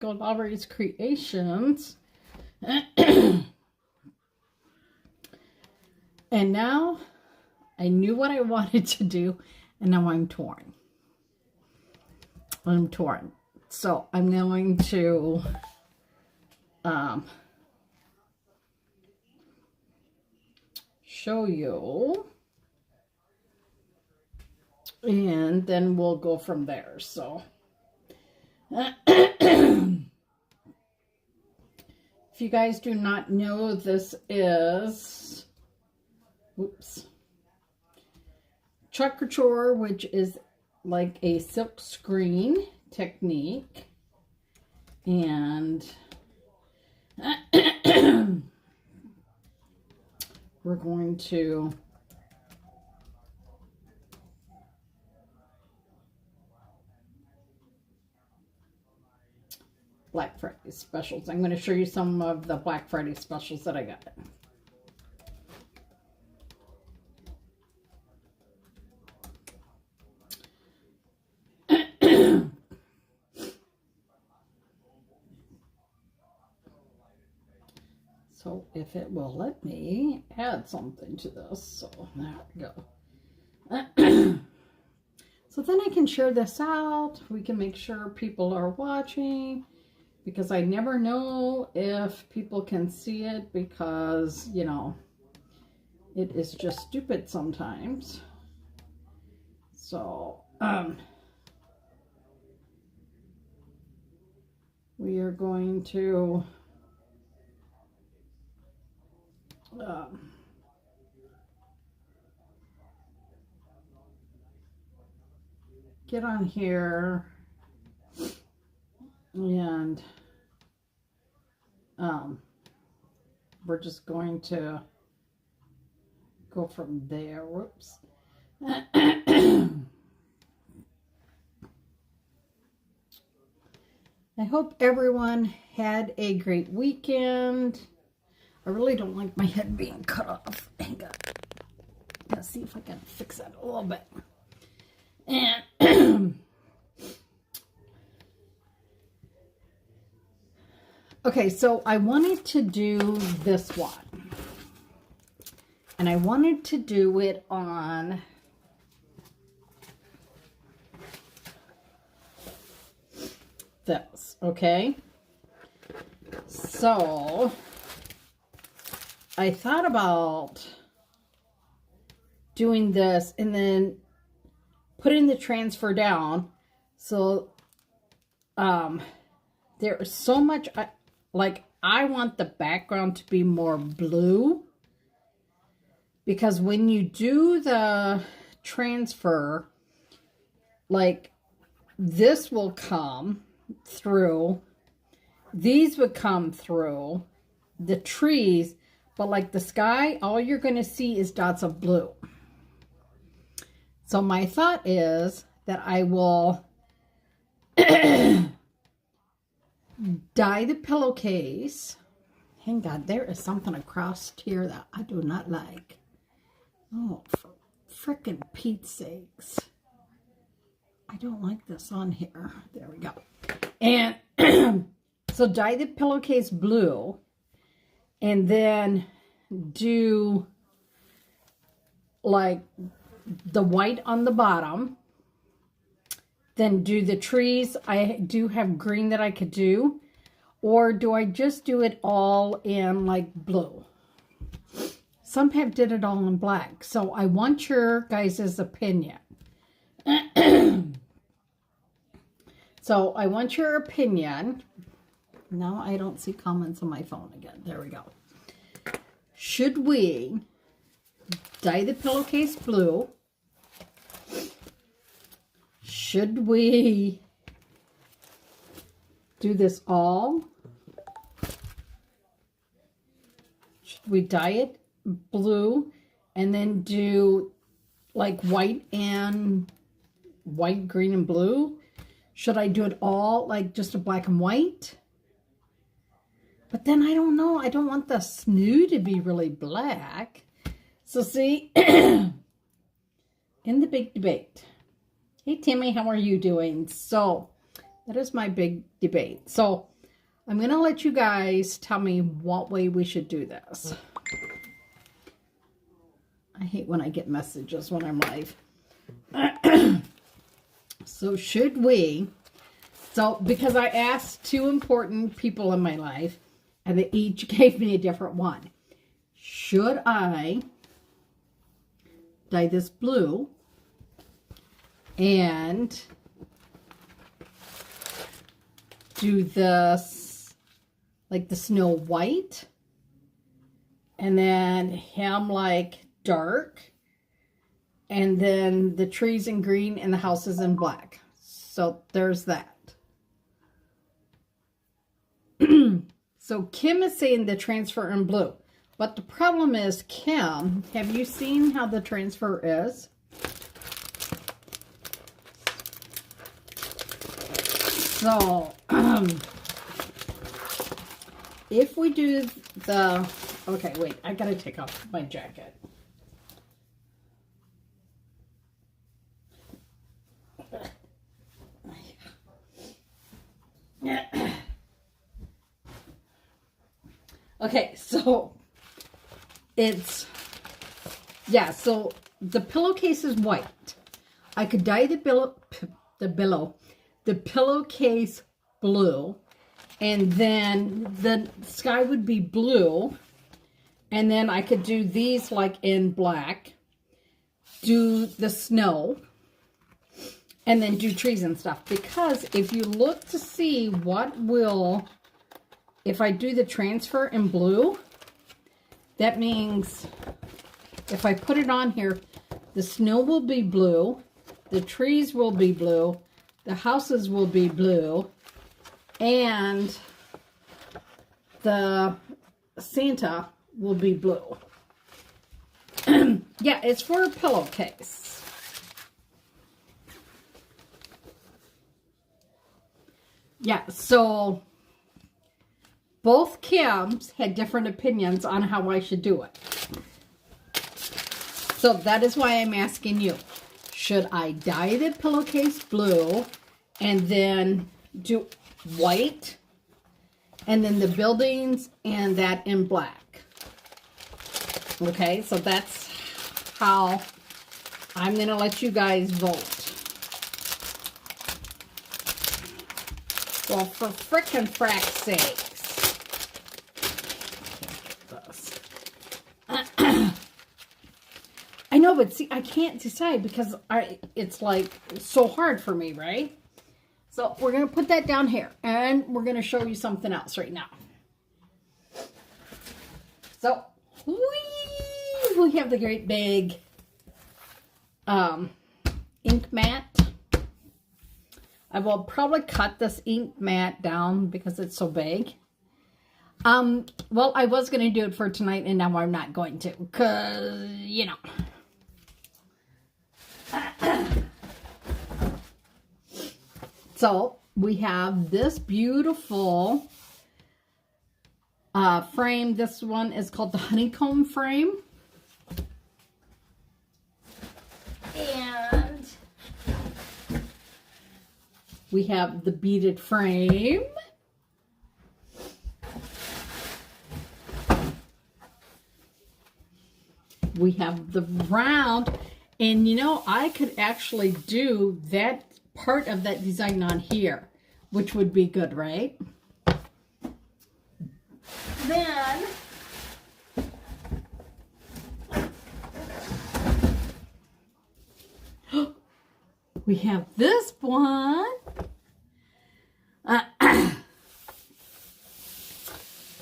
Happy-go-Lowery's creations. And now I knew what I wanted to do, and now I'm torn. So I'm going to show you, and then we'll go from there. So if you guys do not know, this is Truck Couture, which is like a silk screen technique, and we're going to Black Friday specials. I'm going to show you some of the Black Friday specials that I got. So if it will let me add something to this, so there we go. So then I can share this out. We can make sure people are watching, because I never know if people can see it, because, you know, it is just stupid sometimes. So, we are going to get on here, and we're just going to go from there. Whoops. I hope everyone had a great weekend. I really don't like my head being cut off. Hang on. Let's see if I can fix that a little bit. And okay, so I wanted to do this one. And I wanted to do it on this, okay? So I thought about doing this and then putting the transfer down. So there is so much, like, I want the background to be more blue, because when you do the transfer, like, this will come through, these would come through, the trees, but like the sky, all you're going to see is dots of blue. So my thought is that I will dye the pillowcase. Hang on, there is something across here that I do not like. Oh, for frickin' Pete's sakes. I don't like this on here. There we go. And so dye the pillowcase blue, and then do like the white on the bottom, then do the trees. I do have green that I could do, or do I just do it all in like blue? Some have did it all in black, so I want your guys' opinion. So I want your opinion. Now I don't see comments on my phone again. There we go. Should we dye the pillowcase blue? Should we do this all? Should we dye it blue and then do like white, green, and blue? Should I do it all like just a black and white? But then I don't know. I don't want the snoo to be really black. So see, in the big debate. Hey, Timmy, how are you doing? So that is my big debate. So I'm going to let you guys tell me what way we should do this. I hate when I get messages when I'm live. So should we, because I asked 2 important people in my life, and they each gave me a different one. Should I dye this blue and do this, like the Snow White, and then him like dark, and then the trees in green and the houses in black? So there's that. So Kim is saying the transfer in blue. But the problem is, Kim, have you seen how the transfer is? So, if we do the... Okay, wait, I gotta take off my jacket. Okay, so it's, yeah, so the pillowcase is white. I could dye the pillowcase blue, and then the sky would be blue, and then I could do these like in black, do the snow, and then do trees and stuff. Because if you look to see what will, if I do the transfer in blue, that means if I put it on here, the snow will be blue, the trees will be blue, the houses will be blue, and the Santa will be blue. Yeah, it's for a pillowcase. Yeah, so both Kims had different opinions on how I should do it. So that is why I'm asking you. Should I dye the pillowcase blue and then do white and then the buildings and that in black? Okay, so that's how I'm going to let you guys vote. Well, for frickin' frack's sakes. I know, but see, I can't decide because it's like so hard for me, right? So we're going to put that down here, and we're going to show you something else right now. So we have the great big ink mat. I will probably cut this ink mat down because it's so big. Well, I was going to do it for tonight, and now I'm not going to, because, you know. So, we have this beautiful frame. This one is called the honeycomb frame. And we have the beaded frame. We have the round, and you know, I could actually do that part of that design on here, which would be good, right? Then we have this one.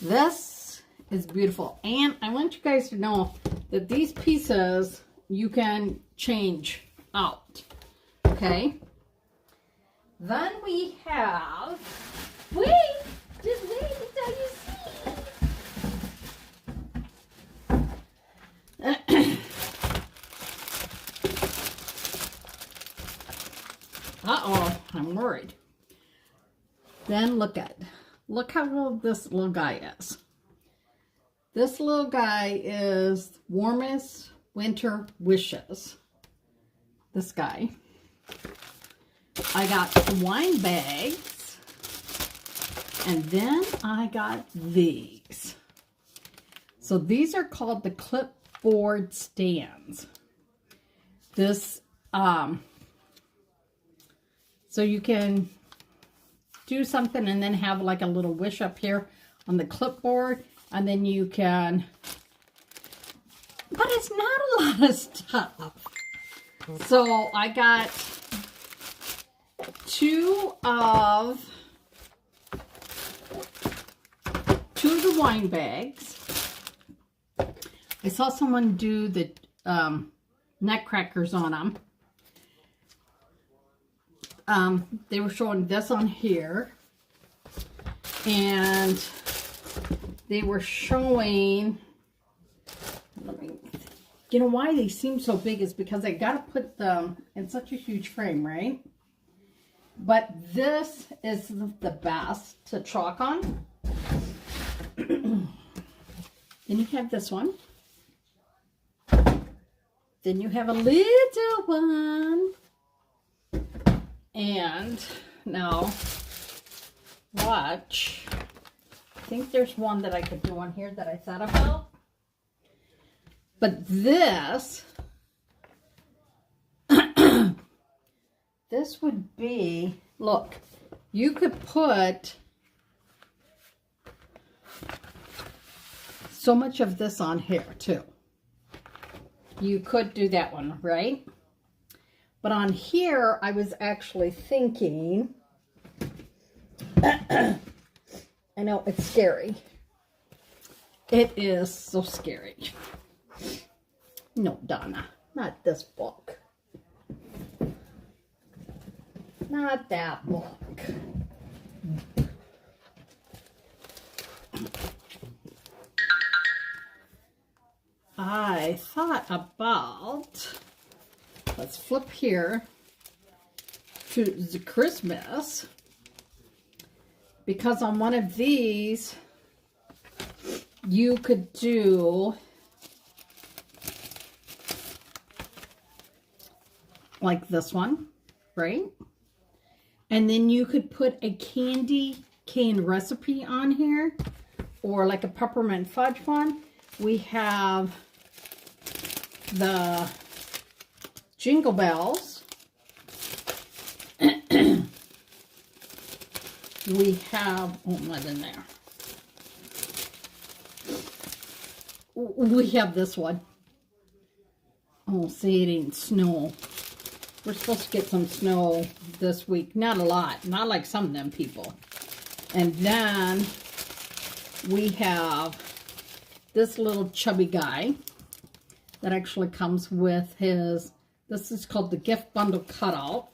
This is beautiful, and I want you guys to know that these pieces you can change out. Okay. Then we have, just wait until you see. Uh-oh, I'm worried. Then look how little this little guy is. This little guy is warmest winter wishes. This guy. I got the wine bags. And then I got these. So these are called the clipboard stands. This, so you can do something and then have like a little wish up here on the clipboard, and then you can, but it's not a lot of stuff. So I got two of the wine bags. I saw someone do the nutcrackers on them. They were showing this on here, and they were showing, you know why they seem so big is because I got to put them in such a huge frame, right? But this is the best to chalk on. Then you have this one. Then you have a little one. And now, watch. I think there's one that I could do on here that I thought about. But this, this would be, look, you could put so much of this on here too. You could do that one, right? But on here, I was actually thinking, I know it's scary. It is so scary. No, Donna, not this book. Not that book. I thought about, let's flip here to the Christmas, because on one of these, you could do like this one, right? And then you could put a candy cane recipe on here, or like a peppermint fudge one. We have the Jingle Bells. We have, oh, not in there. We have this one. Oh, see, it ain't snow. We're supposed to get some snow this week. Not a lot. Not like some of them people. And then we have this little chubby guy that actually comes with his, this is called the gift bundle cutout.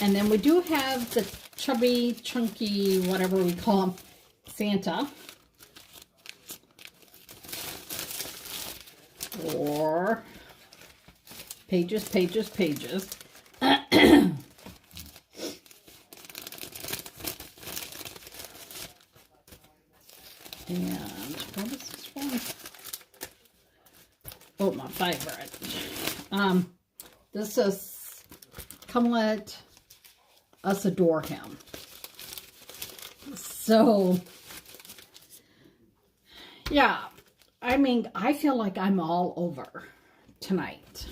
And then we do have the chubby, chunky, whatever we call him, Santa. Or pages, pages, pages. And what is this one? Oh, my favorite. This is Come Let Us Adore Him. So, yeah. I mean, I feel like I'm all over tonight.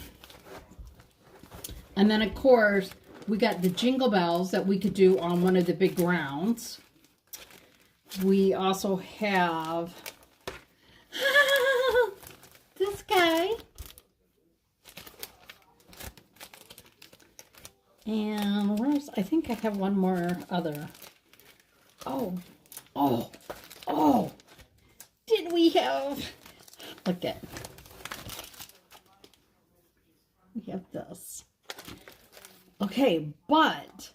And then, of course, we got the Jingle Bells that we could do on one of the big rounds. We also have this guy. And where's, I think I have one more other. Oh. Did we have, look at, we have this. Okay, but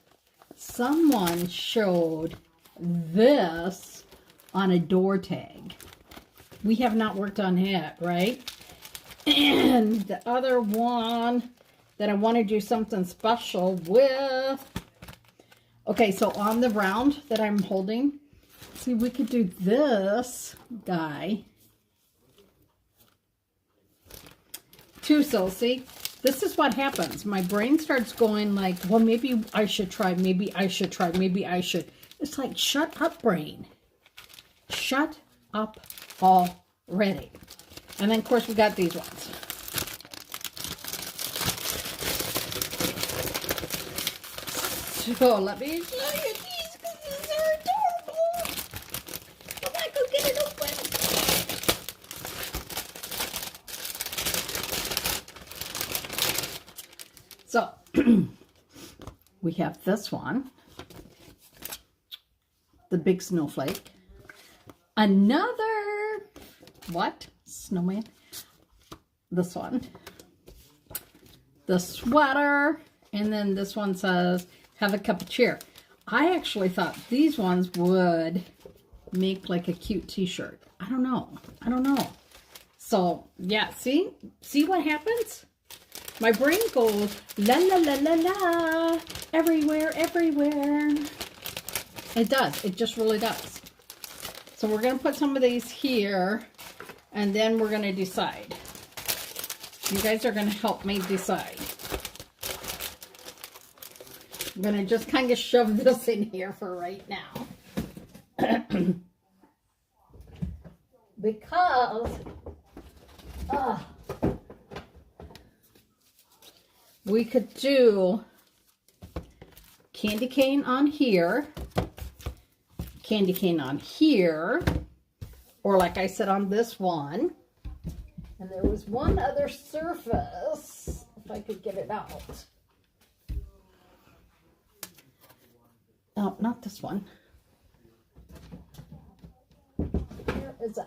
someone showed this on a door tag. We have not worked on it, right? And the other one that I want to do something special with. Okay, so on the round that I'm holding, see, we could do this guy too. So see, this is what happens. My brain starts going like, well, maybe I should try, maybe I should try, maybe I should. It's like, shut up, brain. Shut up already. And then, of course, we got these ones. So let me show you these because they're adorable. I'm not going to get it open. So we have this one, the big snowflake. Another, what? Snowman. This one. The sweater. And then this one says, have a cup of cheer. I actually thought these ones would make like a cute t-shirt. I don't know. I don't know. So, yeah, see what happens? My brain goes, la, la, la, la, la, everywhere, everywhere. It does. It just really does. So we're going to put some of these here, and then we're going to decide. You guys are going to help me decide. I'm going to just kind of shove this in here for right now. Because we could do candy cane on here, candy cane on here, or like I said on this one. And there was one other surface, if I could get it out. Oh, not this one. Where is it?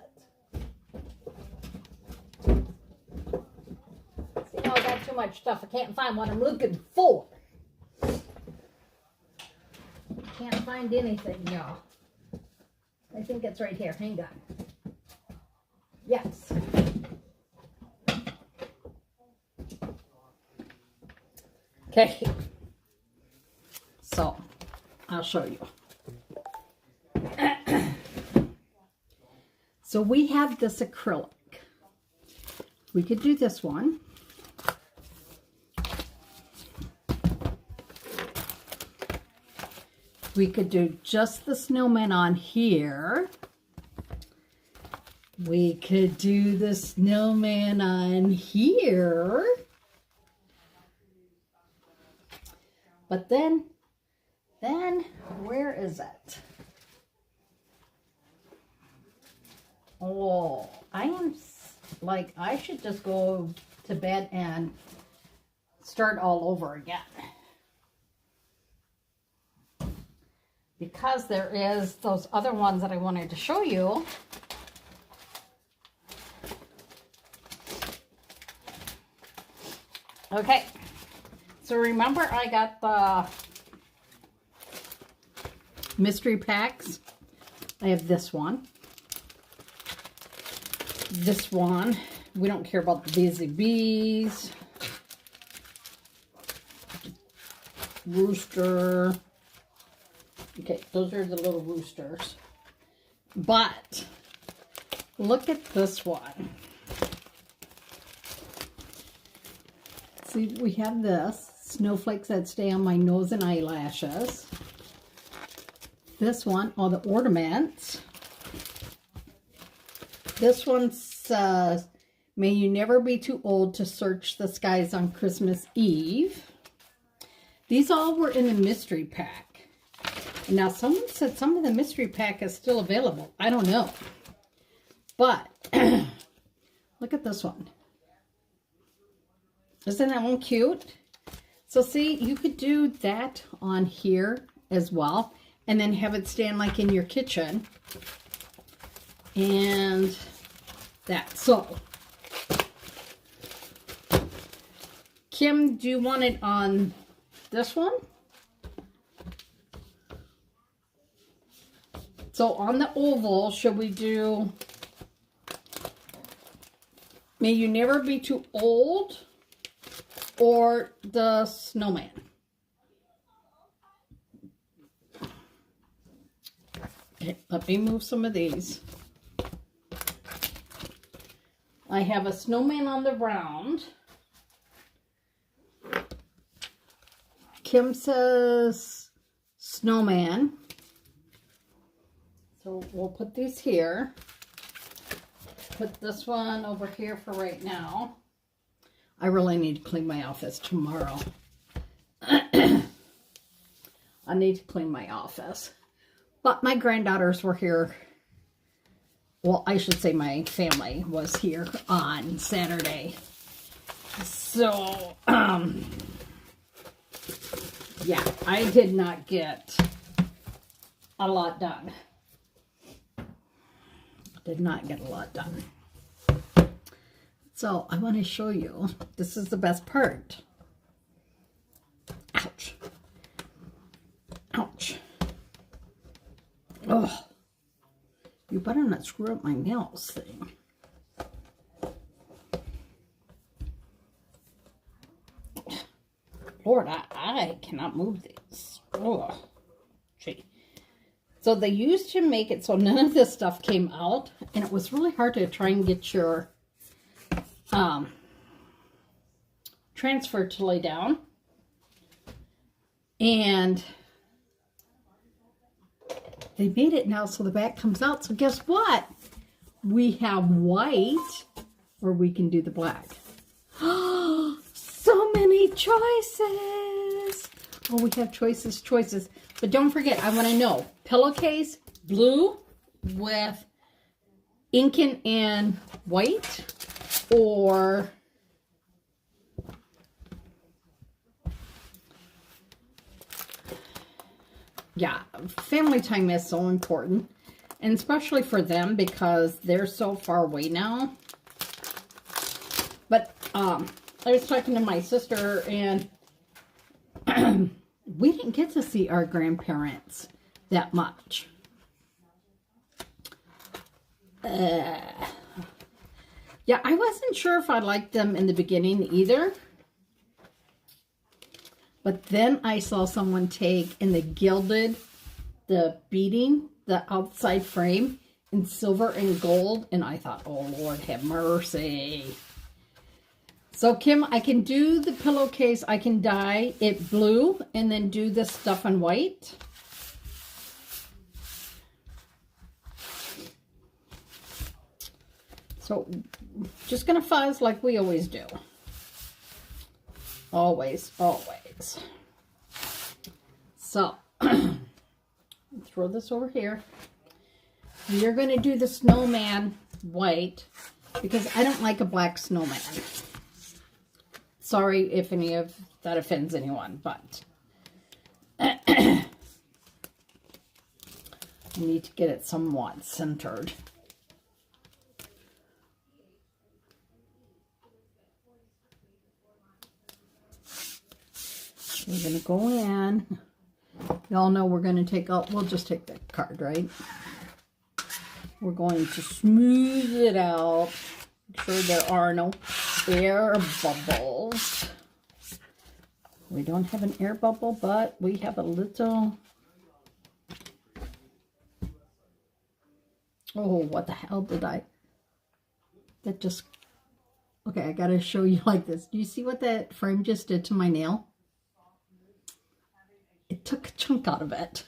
See, now I got too much stuff. I can't find what I'm looking for. Can't find anything, y'all. I think it's right here. Hang on. Yes. Okay. So, I'll show you. So we have this acrylic. We could do this one. We could do just the snowman on here. We could do the snowman on here. But then, where is it? Oh, I am like, I should just go to bed and start all over again. Because there is those other ones that I wanted to show you. Okay, so remember I got the mystery packs. I have this one. This one. We don't care about the busy bees. Rooster. Okay, those are the little roosters. But look at this one. See, we have this. Snowflakes that stay on my nose and eyelashes. This one, all the ornaments. This one says, may you never be too old to search the skies on Christmas Eve. These all were in the mystery pack. Now, someone said some of the mystery pack is still available. I don't know. But, look at this one. Isn't that one cute? So, see, you could do that on here as well. And then have it stand like in your kitchen. And that. So, Kim, do you want it on this one? So on the oval, should we do, may you never be too old, or the snowman? Okay, let me move some of these. I have a snowman on the round. Kim says snowman. So we'll put these here. Put this one over here for right now. I really need to clean my office tomorrow. I need to clean my office. But my granddaughters were here. Well, I should say my family was here on Saturday. So, yeah, I did not get a lot done. Did not get a lot done. So, I want to show you. This is the best part. Ouch. Ouch. Oh. You better not screw up my nails thing. Lord, I cannot move these. Oh, gee. So they used to make it so none of this stuff came out, and it was really hard to try and get your transfer to lay down. And they made it now so the back comes out. So guess what? We have white, or we can do the black. So many choices. Oh, we have choices. But don't forget, I want to know, pillowcase, blue with inking and white, or yeah, family time is so important, and especially for them because they're so far away now. But I was talking to my sister, and we didn't get to see our grandparents that much. Yeah, I wasn't sure if I liked them in the beginning either. But then I saw someone take and they gilded the beading, the outside frame in silver and gold. And I thought, oh, Lord, have mercy. So, Kim, I can do the pillowcase. I can dye it blue and then do the stuff in white. So, just going to fuzz like we always do. Always. So, throw this over here. You're going to do the snowman white because I don't like a black snowman. Sorry if any of that offends anyone, but I need to get it somewhat centered. We're going to go in. Y'all know we're going to take out, we'll just take that card, right? We're going to smooth it out. Make sure there are no air bubbles. We don't have an air bubble, but we have a little... Oh, what the hell did I... That just... Okay, I gotta show you like this. Do you see what that frame just did to my nail? It took a chunk out of it.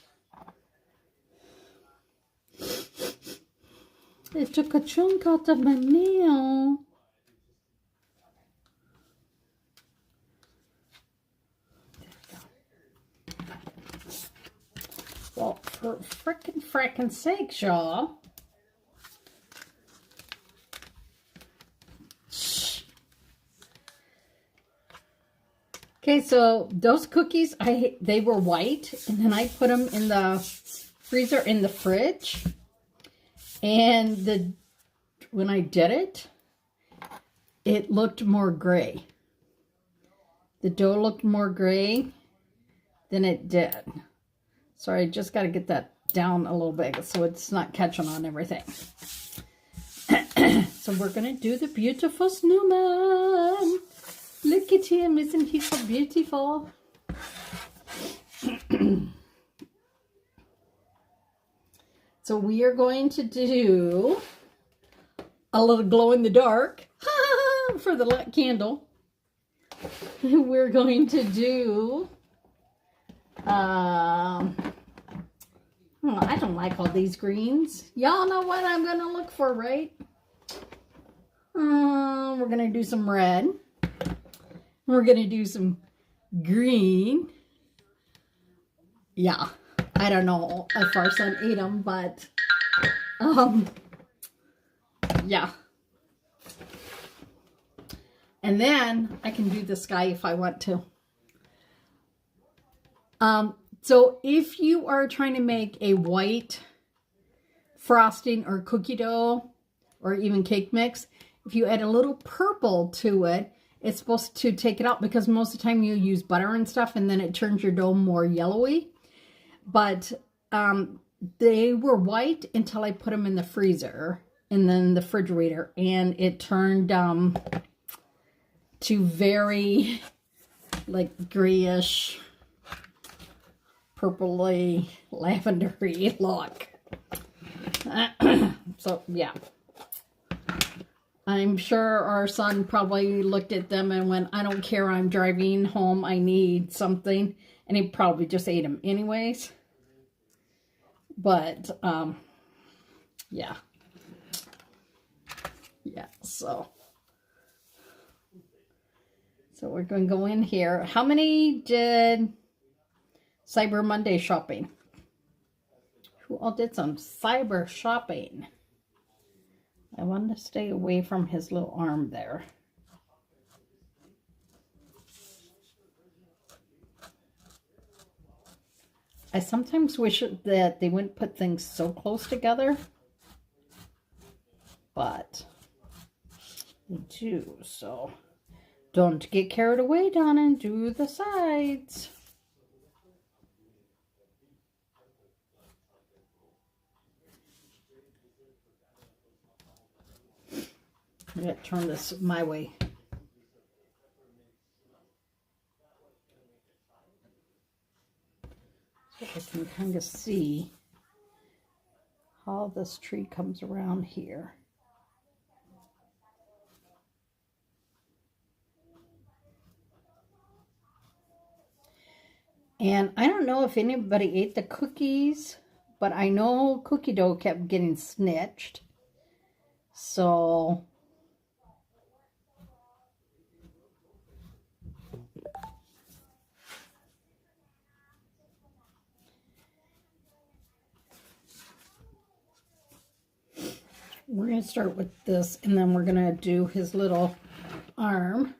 It took a chunk out of my nail. Well, for frickin' sakes, y'all. Okay, so those cookies, they were white, and then I put them in the freezer in the fridge. And when I did it, it looked more gray. The dough looked more gray than it did. So I just got to get that down a little bit so it's not catching on everything. So we're going to do the beautiful snowman. Look at him, isn't he so beautiful? So we are going to do a little glow in the dark for the light candle. We're going to do, Oh, I don't like all these greens. Y'all know what I'm going to look for, right? We're going to do some red. We're going to do some green. Yeah, I don't know if our son ate them, but yeah. And then I can do the sky if I want to. So if you are trying to make a white frosting or cookie dough or even cake mix, if you add a little purple to it, it's supposed to take it out, because most of the time you use butter and stuff and then it turns your dough more yellowy. But they were white until I put them in the freezer and then the refrigerator, and it turned to very like grayish, purpley, lavendery look. So yeah, I'm sure our son probably looked at them and went, I don't care, I'm driving home, I need something. And he probably just ate them anyways. But, yeah. Yeah, so we're going to go in here. How many did Cyber Monday shopping? Who all did some cyber shopping? I wanted to stay away from his little arm there. I sometimes wish that they wouldn't put things so close together, but they do. So don't get carried away, Donna, and do the sides. I'm going to turn this my way. So I can kind of see how this tree comes around here. And I don't know if anybody ate the cookies, but I know cookie dough kept getting snitched. So we're going to start with this, and then we're going to do his little arm.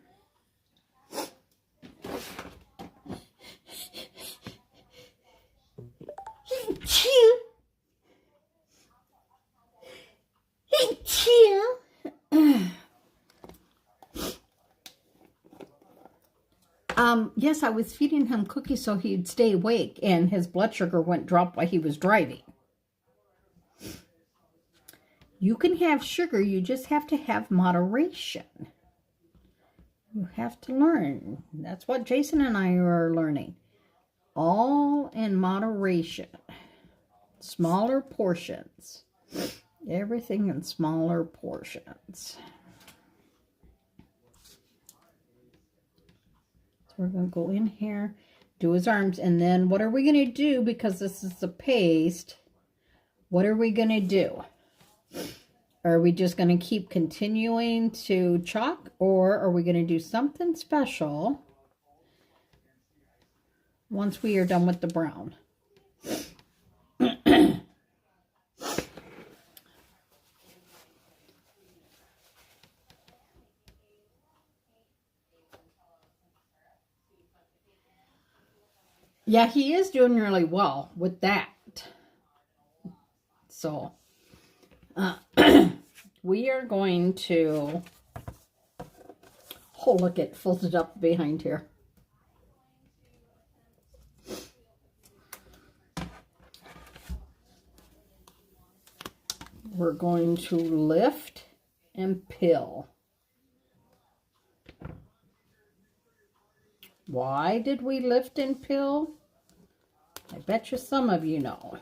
Yes, I was feeding him cookies so he'd stay awake, and his blood sugar wouldn't drop while he was driving. You can have sugar, you just have to have moderation. You have to learn. That's what Jason and I are learning. All in moderation. Smaller portions. Everything in smaller portions. So we're going to go in here, do his arms, and then what are we going to do? Because this is the paste, what are we going to do? Are we just going to keep continuing to chalk, or are we going to do something special once we are done with the brown? Yeah, he is doing really well with that. So, we are going to, oh, look, it folded up behind here. We're going to lift and peel. Why did we lift and peel? I bet you some of you know.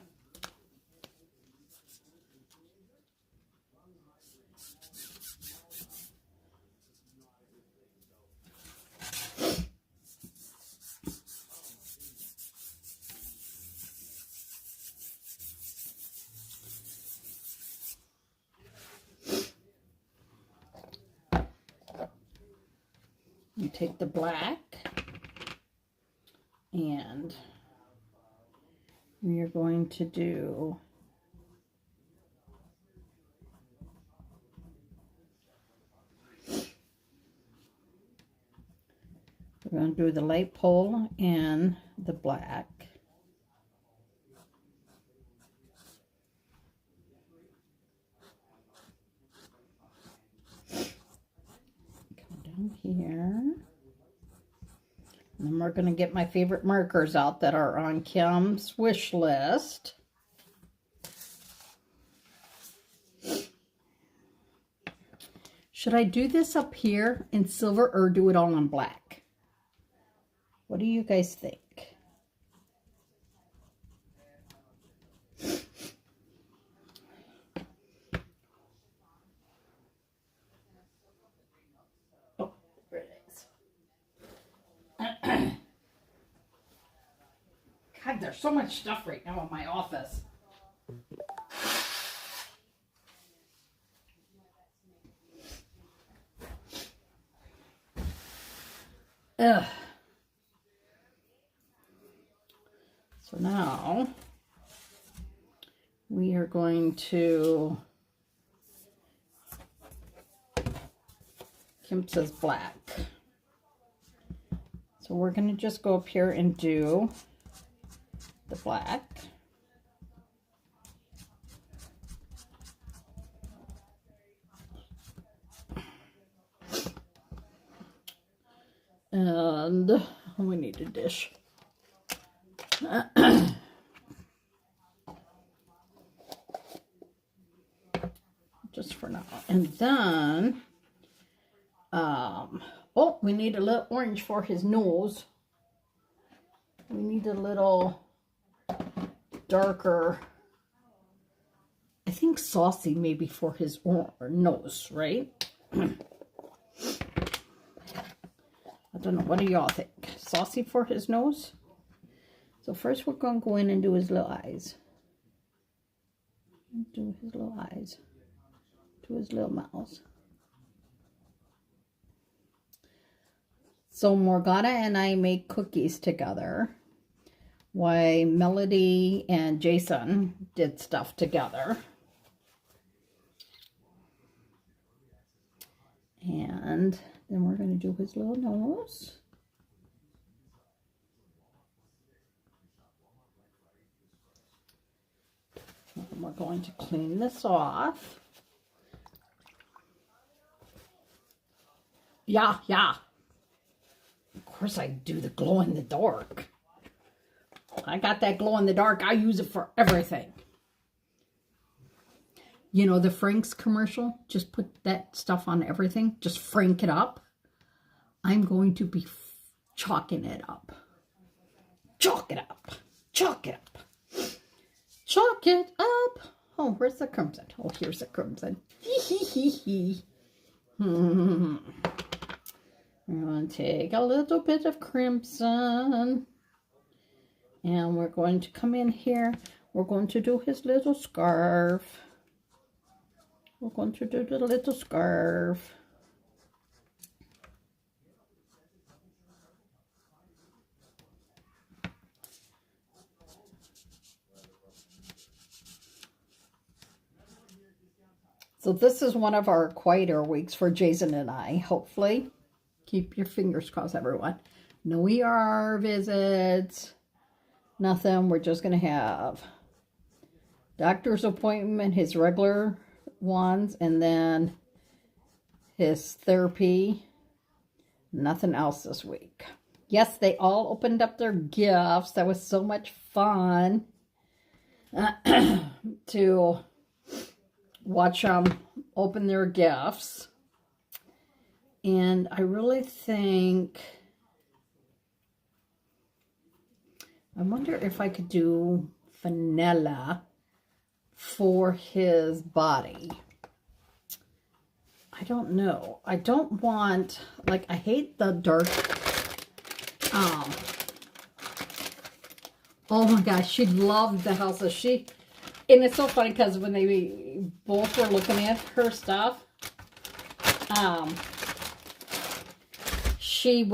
take the black and we are going to do we're going to do the light pole and the black. Come down here. And then we're going to get my favorite markers out that are on Kim's wish list. Should I do this up here in silver or do it all in black? What do you guys think? Oh, there it is. God, there's so much stuff right now in my office. Ugh. So now we are going to, Kim says black. So we're going to just go up here and do the black. And we need a dish. Just for now. And then, oh, we need a little orange for his nose. We need a little darker, I think saucy maybe for his nose, right? I don't know. What do y'all think? Saucy for his nose? So first we're going to go in and do his little eyes. Do his little eyes. Do his little mouth. So Morgana and I make cookies together. While Melody and Jason did stuff together. And then we're going to do his little nose. And we're going to clean this off. Yeah. Of course I do the glow in the dark. I got that glow in the dark. I use it for everything. You know the Frank's commercial? Just put that stuff on everything. Just frank it up. I'm going to be chalking it up. Chalk it up. Chalk it up. Chalk it up. Oh, where's the crimson? Oh, here's the crimson. I'm going to take a little bit of crimson. And we're going to come in here. We're going to do his little scarf. We're going to do the little scarf. So this is one of our quieter weeks for Jason and I, hopefully. Keep your fingers crossed, everyone. No ER visits. Nothing. We're just going to have doctor's appointment, his regular ones, and then his therapy. Nothing else this week. Yes, they all opened up their gifts. That was so much fun to watch them open their gifts. And I really think, I wonder if I could do vanilla for his body. I don't know. I don't want, like, I hate the dark, oh my gosh, she loved the house. And it's so funny because when they both were looking at her stuff, they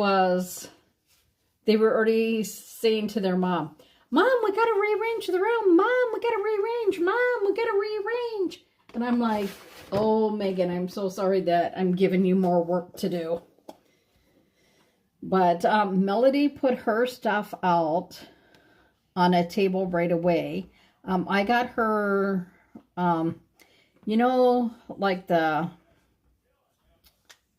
were already saying to their mom, Mom, we got to rearrange the room. Mom, we got to rearrange. Mom, we got to rearrange. And I'm like, oh, Megan, I'm so sorry that I'm giving you more work to do. But Melody put her stuff out on a table right away. I got her, you know, like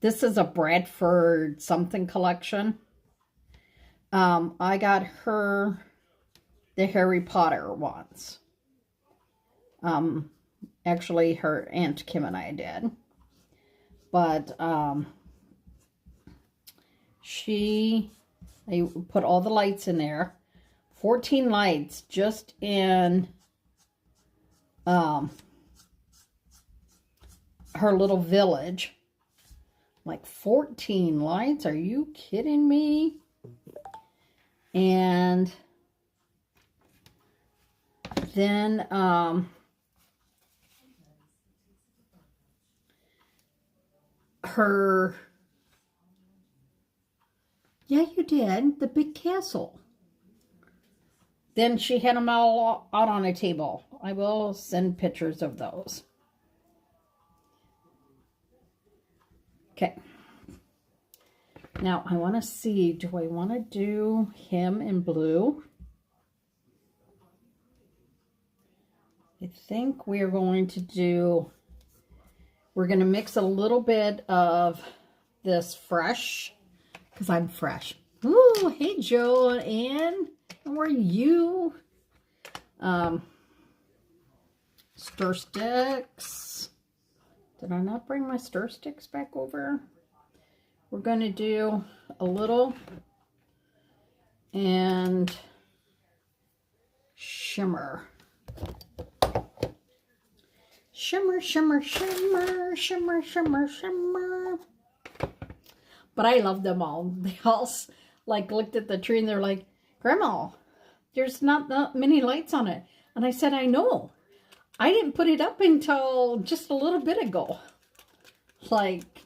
this is a Bradford something collection. I got her the Harry Potter ones. Actually, her Aunt Kim and I did. But I put all the lights in there. 14 lights just in her little village. Like 14 lights? Are you kidding me? And then yeah, you did, the big castle. Then she had them all out on a table. I will send pictures of those. Okay. Now I want to see, do I want to do him in blue? I think we're going to mix a little bit of this fresh, because I'm fresh. Ooh, hey Joanne, how are you? Stir sticks. Did I not bring my stir sticks back over? We're going to do a little and shimmer. Shimmer, shimmer, shimmer, shimmer, shimmer, shimmer. But I love them all. They all like looked at the tree and they're like, Grandma, there's not that many lights on it. And I said, I know. I didn't put it up until just a little bit ago. Like,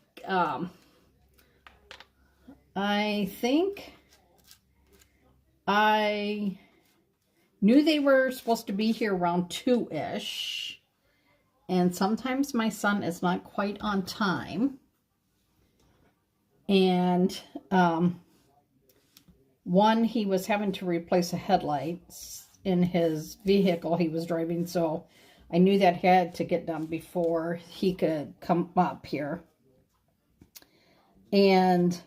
I think I knew they were supposed to be here around 2-ish. And sometimes my son is not quite on time. And one, he was having to replace the headlights in his vehicle he was driving. So I knew that had to get done before he could come up here. And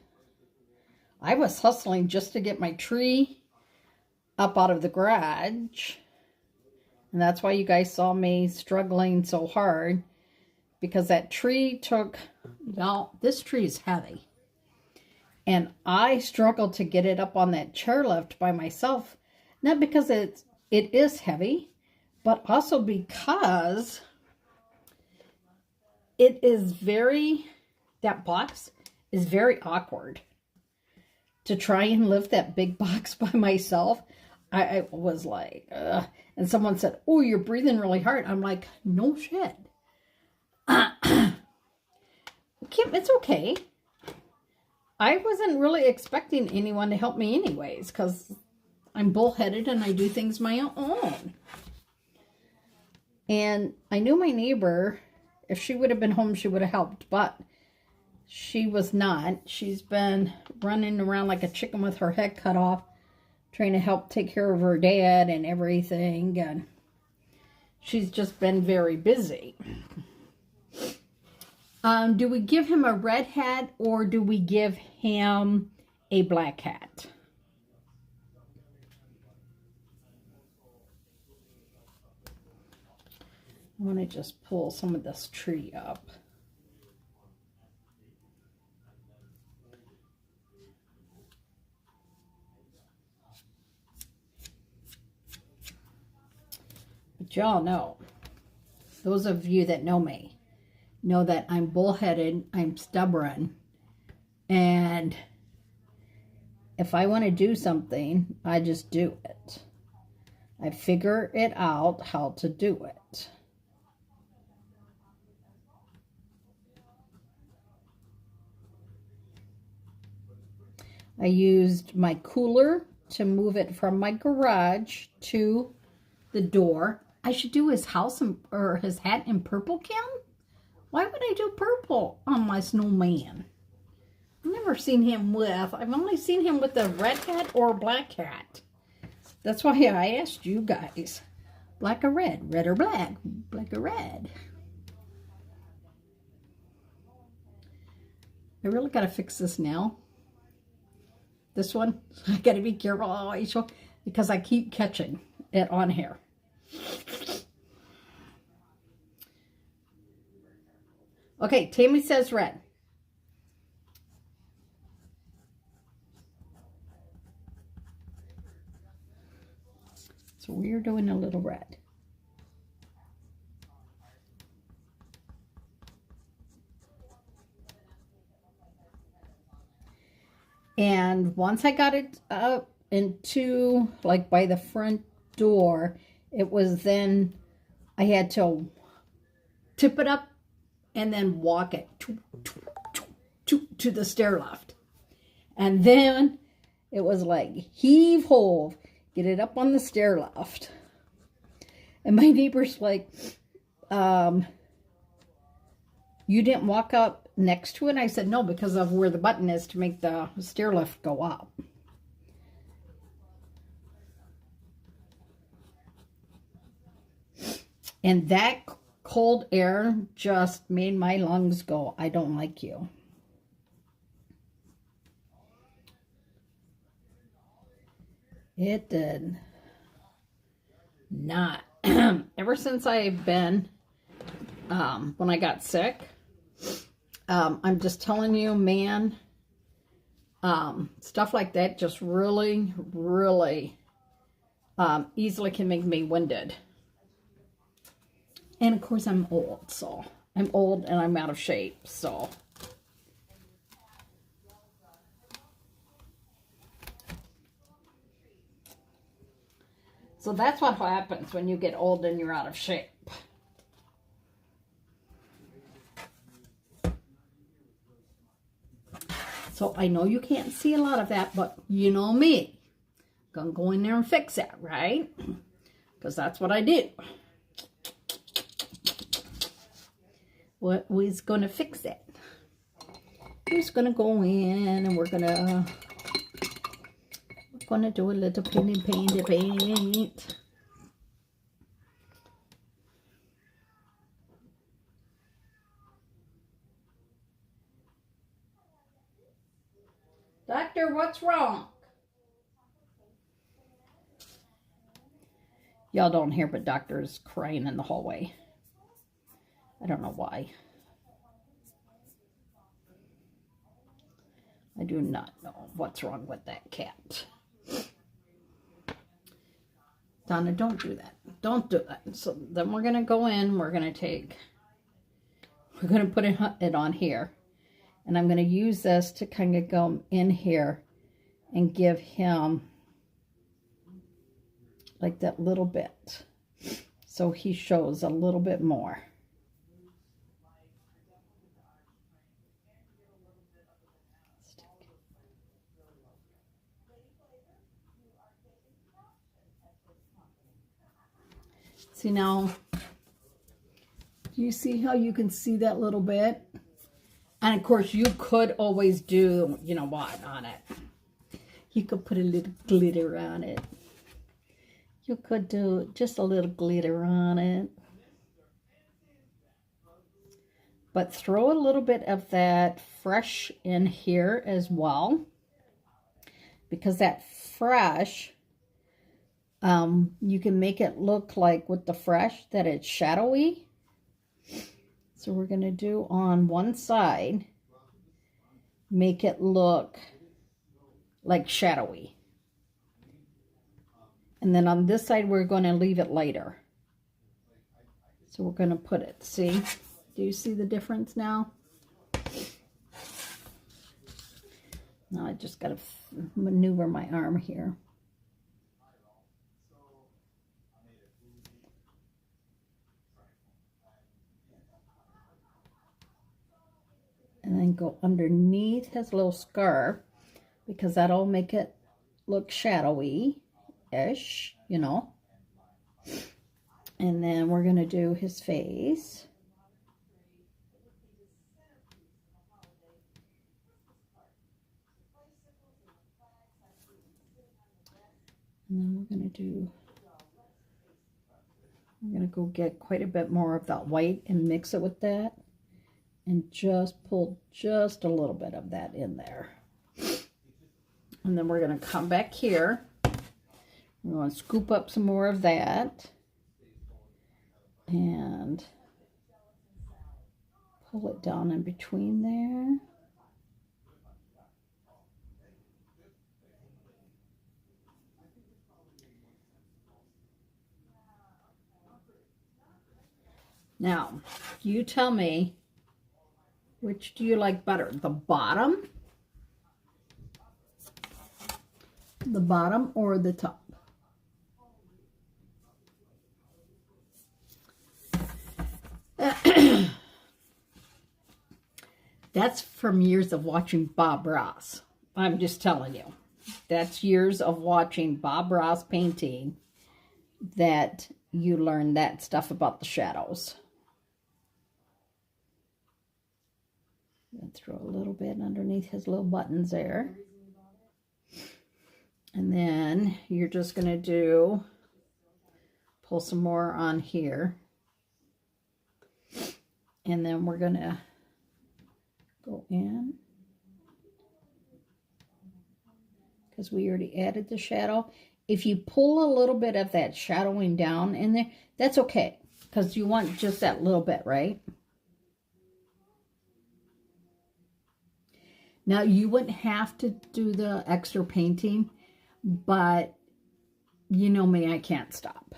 I was hustling just to get my tree up out of the garage. And that's why you guys saw me struggling so hard. Because that tree took, well, this tree is heavy. And I struggled to get it up on that chairlift by myself. Not because it is heavy, but also because it is that box is very awkward. To try and lift that big box by myself, I was like, ugh. And someone said, oh, you're breathing really hard. I'm like, no shit. Kim, it's okay. I wasn't really expecting anyone to help me anyways, because I'm bullheaded and I do things my own. And I knew my neighbor, if she would have been home, she would have helped, but she was not. She's been running around like a chicken with her head cut off, trying to help take care of her dad and everything, and she's just been very busy. Do we give him a red hat or do we give him a black hat? I want to just pull some of this tree up. But y'all know, those of you that know me, know that I'm bullheaded, I'm stubborn, and if I want to do something, I just do it. I figure it out how to do it. I used my cooler to move it from my garage to the door. I should do his house or his hat in purple, Kim. Why would I do purple on my snowman? I've never seen him with. I've only seen him with a red hat or black hat. That's why I asked you guys. Black or red? Red or black? Black or red? I really got to fix this nail. This one, I got to be careful always because I keep catching it on here. Okay, Tammy says red. So we're doing a little red. And once I got it up into, like, by the front door, it was then I had to tip it up and then walk it to the stair lift. And then it was like heave ho, get it up on the stair lift. And my neighbor's like, you didn't walk up next to it? I said, no, because of where the button is to make the stair lift go up. And that cold air just made my lungs go, I don't like you. It did not. Ever since I've been, when I got sick, I'm just telling you, man, stuff like that just really, really easily can make me winded. And of course I'm old, so I'm old and I'm out of shape, so. So that's what happens when you get old and you're out of shape. So I know you can't see a lot of that, but you know me. Gonna go in there and fix that, right? Because that's what I do. What we's gonna fix it? We're just gonna go in and we're gonna do a little paint. Doctor, what's wrong? Y'all don't hear, but Doctor is crying in the hallway. I don't know why. I do not know what's wrong with that cat. Donna, don't do that. Don't do that. So then we're going to go in. We're going to put it on here. And I'm going to use this to kind of go in here and give him like that little bit. So he shows a little bit more. See now, do you see how you can see that little bit? And of course you could always do, you know what, on it. You could put a little glitter on it. You could do just a little glitter on it. But throw a little bit of that fresh in here as well. Because that fresh, you can make it look like with the fresh that it's shadowy. So we're going to do on one side, make it look like shadowy. And then on this side, we're going to leave it lighter. So we're going to put it, see? Do you see the difference now? Now I just got to maneuver my arm here. And then go underneath his little scarf. because that'll make it look shadowy-ish, you know. And then we're going to do his face. And then we're going to go get quite a bit more of that white and mix it with that. And just pull just a little bit of that in there. And then we're going to come back here. We're going to scoop up some more of that. And pull it down in between there. Now, you tell me, which do you like better? The bottom or the top? That's from years of watching Bob Ross. I'm just telling you. That's years of watching Bob Ross painting that you learn that stuff about the shadows. Let's throw a little bit underneath his little buttons there. And then you're just going to pull some more on here. And then we're going to go in, because we already added the shadow. If you pull a little bit of that shadowing down in there, that's okay, because you want just that little bit, right? Now, you wouldn't have to do the extra painting, but you know me, I can't stop.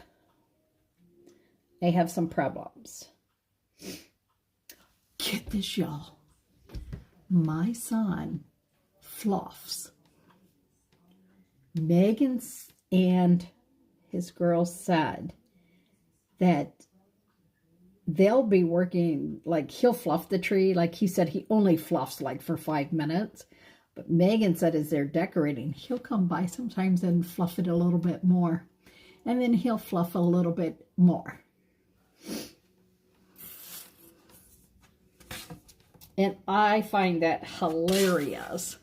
I have some problems. Get this, y'all. My son fluffs. Megan and his girls said that they'll be working, like he'll fluff the tree. Like he said, he only fluffs like for 5 minutes. But Megan said as they're decorating, he'll come by sometimes and fluff it a little bit more. And then he'll fluff a little bit more. And I find that hilarious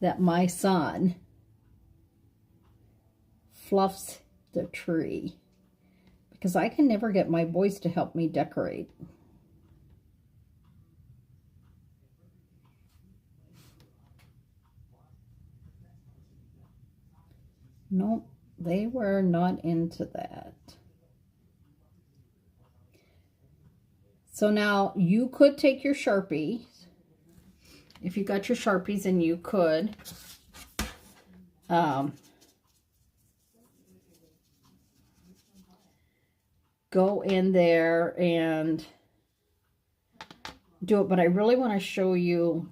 that my son fluffs the tree, because I can never get my boys to help me decorate. Nope, they were not into that. So now you could take your Sharpies, if you got your Sharpies, and you could go in there and do it. But I really want to show you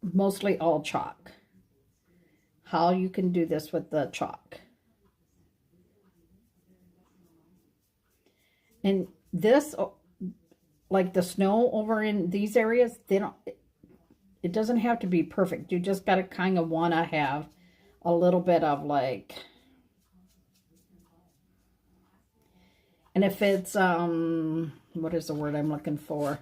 mostly all chalk, how you can do this with the chalk. And this, like the snow over in these areas, it doesn't have to be perfect. You just got to kind of want to have a little bit of like, and if it's, what is the word I'm looking for?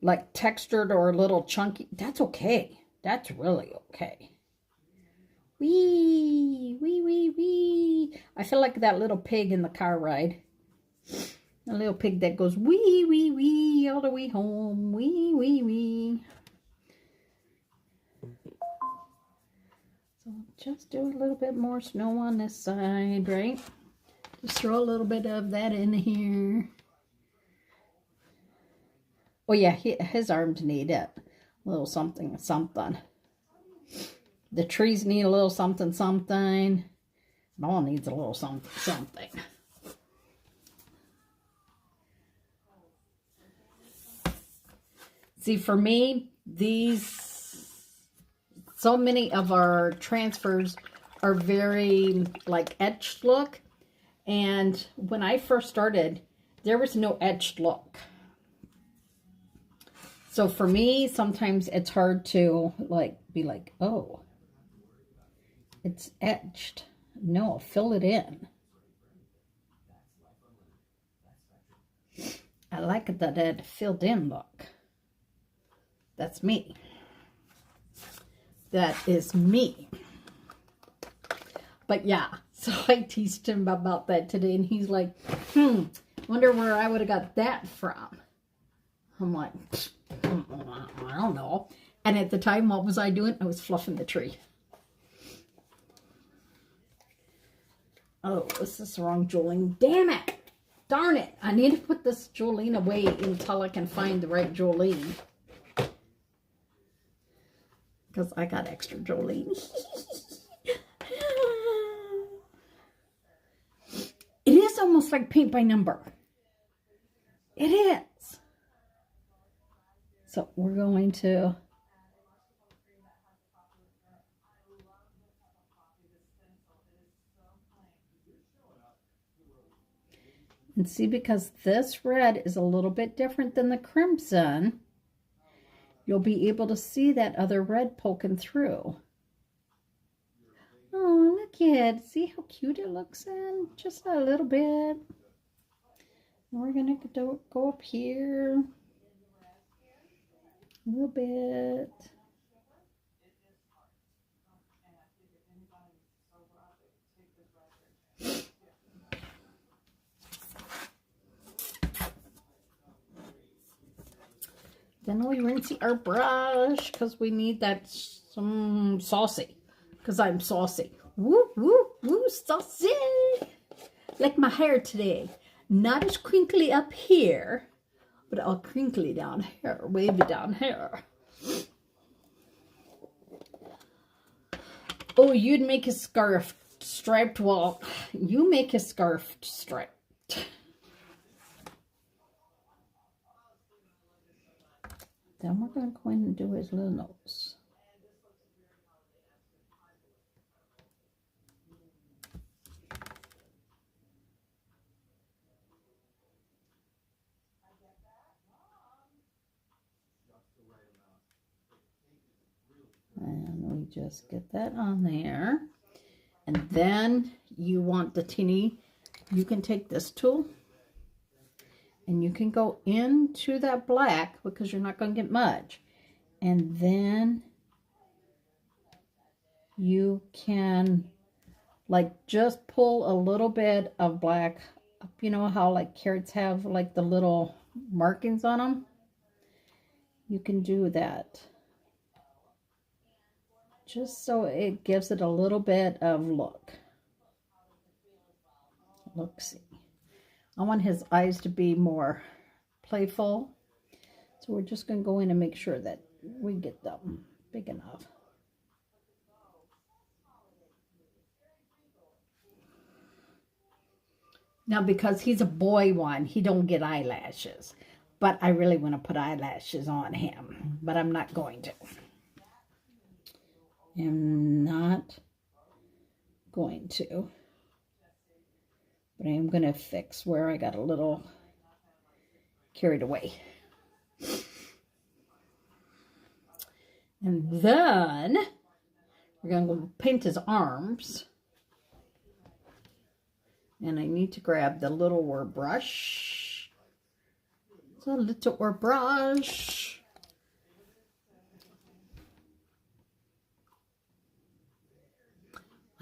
Like textured or a little chunky, that's okay. That's really okay. Wee, wee, wee, wee. I feel like that little pig in the car ride. A little pig that goes wee, wee, wee, all the way home. Wee, wee, wee. So just do a little bit more snow on this side, right? Just throw a little bit of that in here. Oh yeah, his arms need it. A little something, something. The trees need a little something, something. It all needs a little something, something. See, for me, so many of our transfers are very like etched look. And when I first started, there was no etched look. So for me, sometimes it's hard to like be like, oh, It's etched. No, fill it in. I like it that it filled in look. That's me. That is me. But yeah, so I teased him about that today, and he's like, wonder where I would have got that from. I'm like, I don't know. And at the time, what was I doing? I was fluffing the tree. Oh, this is the wrong Jolene. Damn it. Darn it. I need to put this Jolene away until I can find the right Jolene. Because I got extra Jolene. It is almost like paint by number. It is. So we're going to... And see, because this red is a little bit different than the crimson, you'll be able to see that other red poking through. Oh, look at it. See how cute it looks in? Just a little bit. And we're going to go up here. A little bit. Then we rinse our brush because we need that some saucy. Because I'm saucy. Woo, woo, woo, saucy. Like my hair today. Not as crinkly up here, but all crinkly down here, wavy down here. Oh, you'd make a scarf striped. Well, you make a scarf striped. Then we're going to go in and do his little nose. And we just get that on there. And then you want the teeny, you can take this tool and you can go into that black because you're not going to get much. And then you can like just pull a little bit of black up. You know how like carrots have like the little markings on them? You can do that. Just so it gives it a little bit of look. Look-see. I want his eyes to be more playful. So we're just going to go in and make sure that we get them big enough. Now, because he's a boy one, he don't get eyelashes. But I really want to put eyelashes on him. But I'm not going to. I'm not going to. But I am going to fix where I got a little carried away. And then we're going to paint his arms. And I need to grab the littler brush. The littler brush.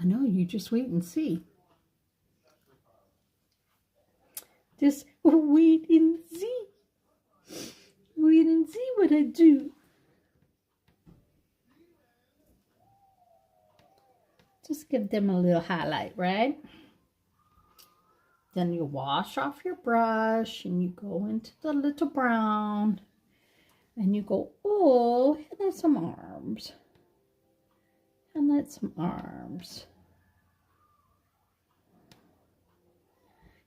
I know, you just wait and see. Just wait and see. Wait and see what I do. Just give them a little highlight, right? Then you wash off your brush and you go into the little brown. And you go, oh, and that's some arms. And that's some arms.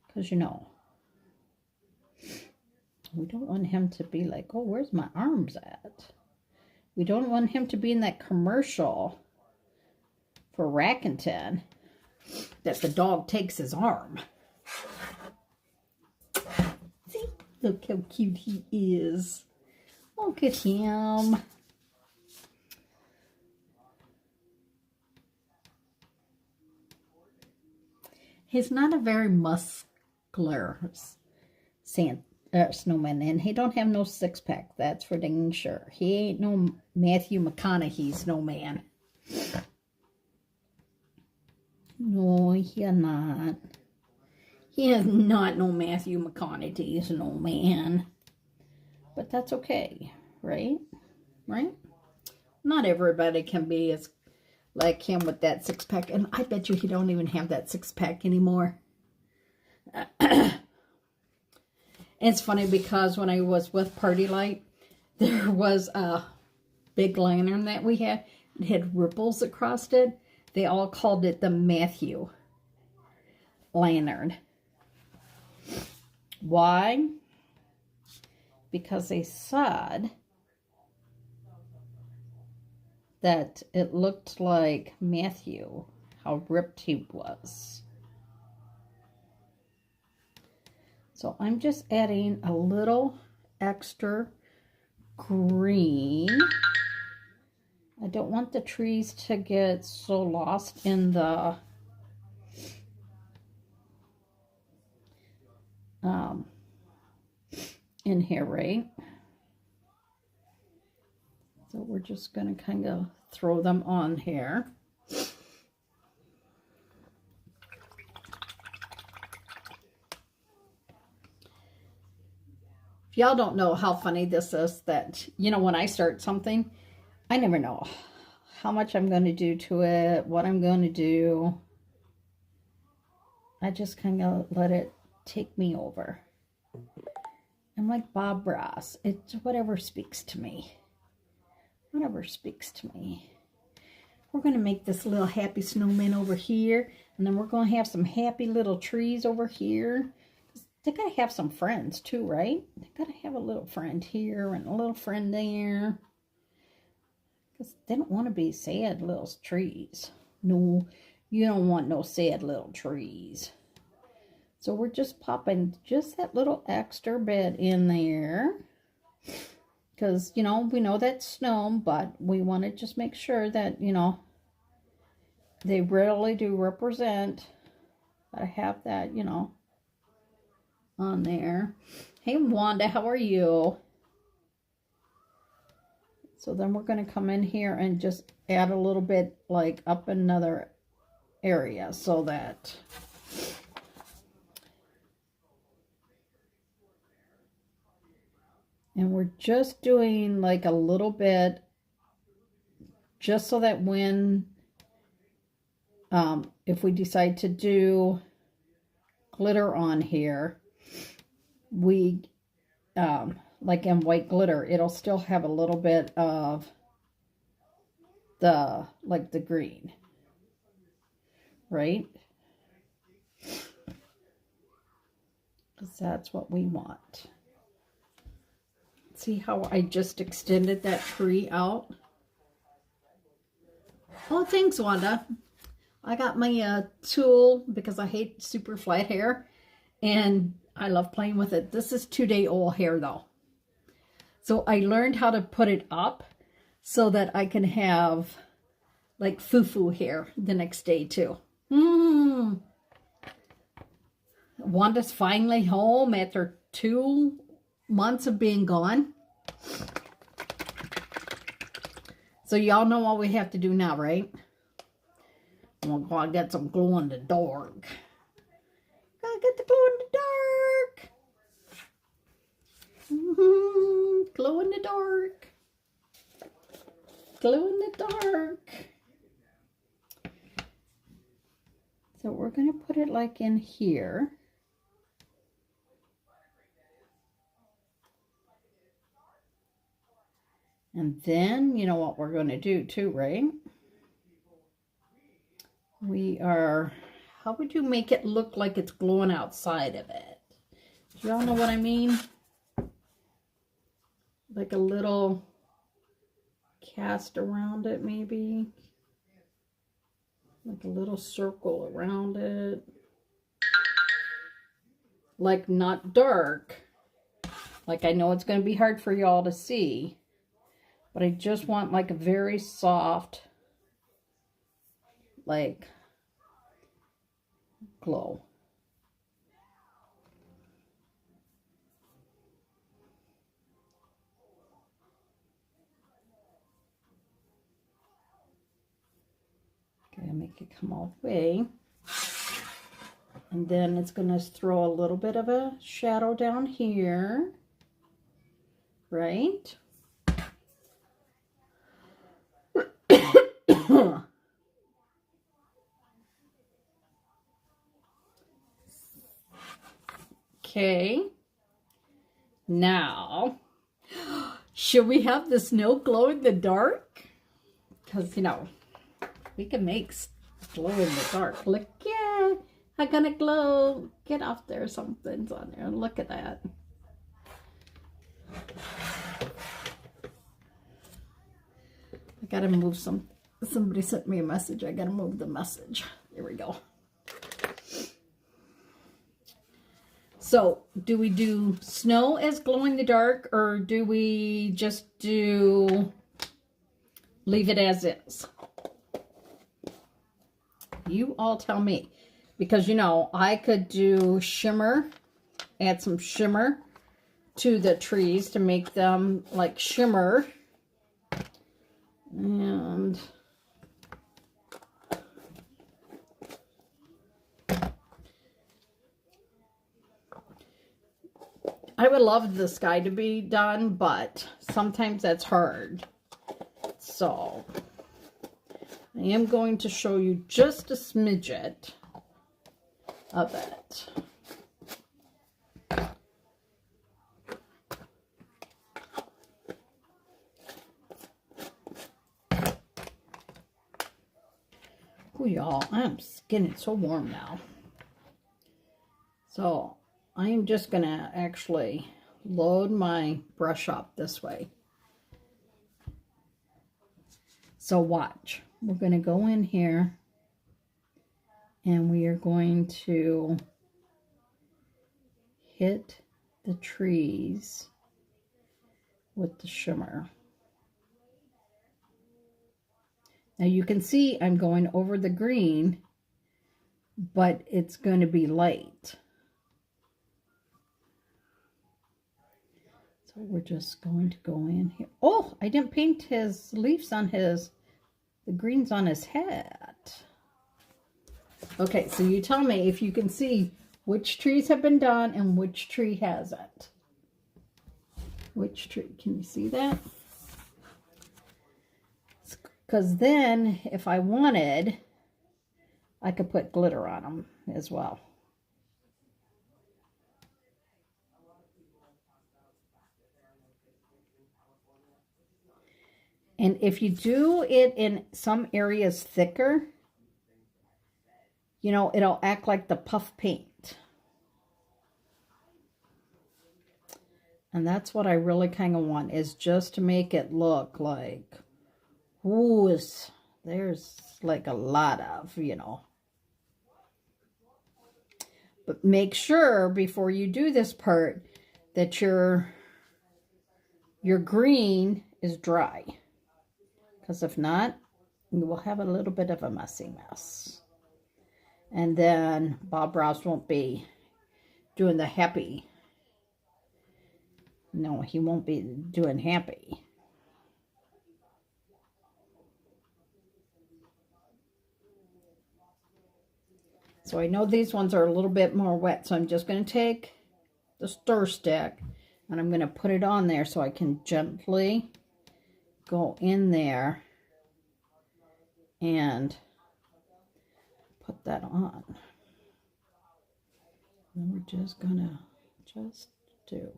Because, you know, we don't want him to be like, oh, where's my arms at? We don't want him to be in that commercial for Rakuten that the dog takes his arm. See? Look how cute he is. Look at him. He's not a very muscular snowman, and he don't have no six-pack, that's for dang sure. He ain't no Matthew McConaughey snowman. No, he not. He is not no Matthew McConaughey snowman. But that's okay, right? Right? Not everybody can be as like him with that six-pack, and I bet you he don't even have that six-pack anymore. It's funny because when I was with Party Light, there was a big lantern that we had. It had ripples across it. They all called it the Matthew lantern. Why? Because they said that it looked like Matthew, how ripped he was. So I'm just adding a little extra green. I don't want the trees to get so lost in the in here, right? So we're just going to kind of throw them on here. If y'all don't know how funny this is, that, you know, when I start something, I never know how much I'm going to do to it, what I'm going to do. I just kind of let it take me over. I'm like Bob Ross. It's whatever speaks to me. Whatever speaks to me. We're going to make this little happy snowman over here. And then we're going to have some happy little trees over here. They got to have some friends too, right? They got to have a little friend here and a little friend there. Because they don't want to be sad little trees. No, you don't want no sad little trees. So we're just popping just that little extra bit in there. Because, you know, we know that's snow, but we want to just make sure that, you know, they really do represent. I have that, you know, on there. Hey, Wanda, how are you? So then we're going to come in here and just add a little bit, like, up another area so that... And we're just doing like a little bit, just so that when, if we decide to do glitter on here, we, like in white glitter, it'll still have a little bit of the, like the green, right? Because that's what we want. See how I just extended that tree out? Oh, thanks, Wanda. I got my tool because I hate super flat hair, and I love playing with it. This is 2-day-old hair, though. So I learned how to put it up so that I can have, like, foo-foo hair the next day, too. Wanda's finally home after 2 months of being gone. So y'all know what we have to do now, right? We're gonna get some glow in the dark. Gotta get the glow in the dark. Glow in the dark. Glow in the dark. So we're gonna put it like in here. And then, you know what we're going to do too, right? We are, how would you make it look like it's glowing outside of it? Do y'all know what I mean? Like a little cast around it, maybe. Like a little circle around it. Like not dark. Like I know it's going to be hard for y'all to see. But I just want like a very soft, like, glow. Okay, make it come all the way. And then it's going to throw a little bit of a shadow down here, right? Okay. Now, should we have the snow glow in the dark? Because, you know, we can make glow in the dark. Look, yeah, I'm going to glow. Get off there, something's on there. Look at that. I got to move somebody sent me a message. I got to move the message. There we go. So, do we do snow as glow in the dark, or do we just leave it as is? You all tell me. Because, you know, I could do shimmer, add some shimmer to the trees to make them like shimmer. And I would love the sky to be done, but sometimes that's hard. So I am going to show you just a smidget of it. Oh, y'all, I'm getting so warm now. So I'm just going to actually load my brush up this way. So watch. We're going to go in here and we are going to hit the trees with the shimmer. Now you can see I'm going over the green, but it's going to be light. So we're just going to go in here. Oh, I didn't paint his leaves on the greens on his hat. Okay, so you tell me if you can see which trees have been done and which tree hasn't. Which tree? Can you see that? Because then, if I wanted, I could put glitter on them as well. And if you do it in some areas thicker, you know, it'll act like the puff paint. And that's what I really kind of want, is just to make it look like, ooh, there's like a lot of, you know. But make sure before you do this part that your green is dry. Because if not, you will have a little bit of a messy mess. And then Bob Ross won't be doing the happy. No, he won't be doing happy. So I know these ones are a little bit more wet, so I'm just going to take the stir stick and I'm going to put it on there so I can gently go in there and put that on. And we're just going to do.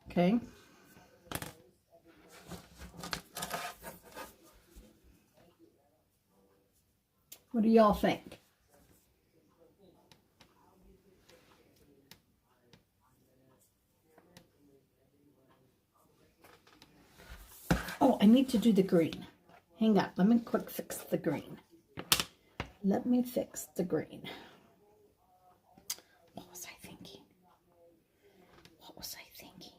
Okay. What do y'all think? Oh, I need to do the green. Hang on, let me quick fix the green. Let me fix the green. What was I thinking? What was I thinking?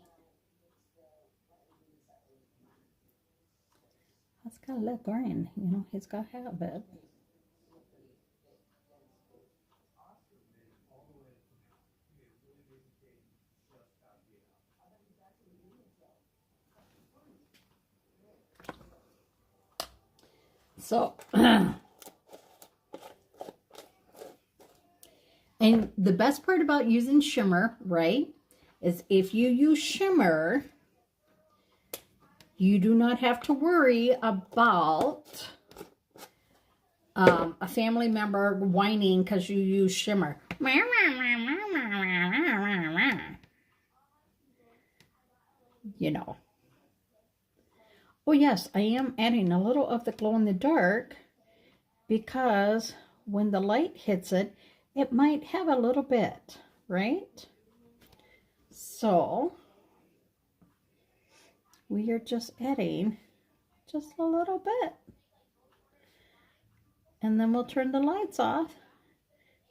It's got to look green, you know, he's got to have it. So, and the best part about using shimmer, right, is if you use shimmer, you do not have to worry about a family member whining because you use shimmer. You know. Oh yes, I am adding a little of the glow in the dark because when the light hits it, it might have a little bit, right? So we are just adding just a little bit. And then we'll turn the lights off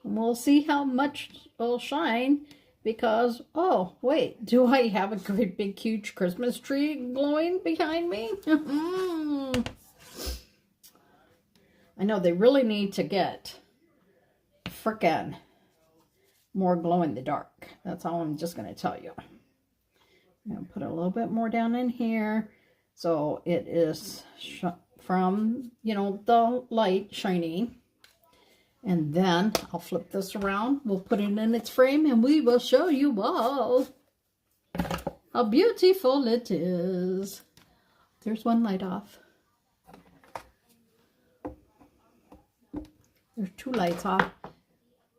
and we'll see how much it'll shine because, oh, wait, do I have a great big huge Christmas tree glowing behind me? I know they really need to get frickin' more glow in the dark. That's all I'm just going to tell you. I'm going to put a little bit more down in here so it is from, you know, the light shining. And then I'll flip this around. We'll put it in its frame and we will show you all how beautiful it is. There's one light off. There's two lights off.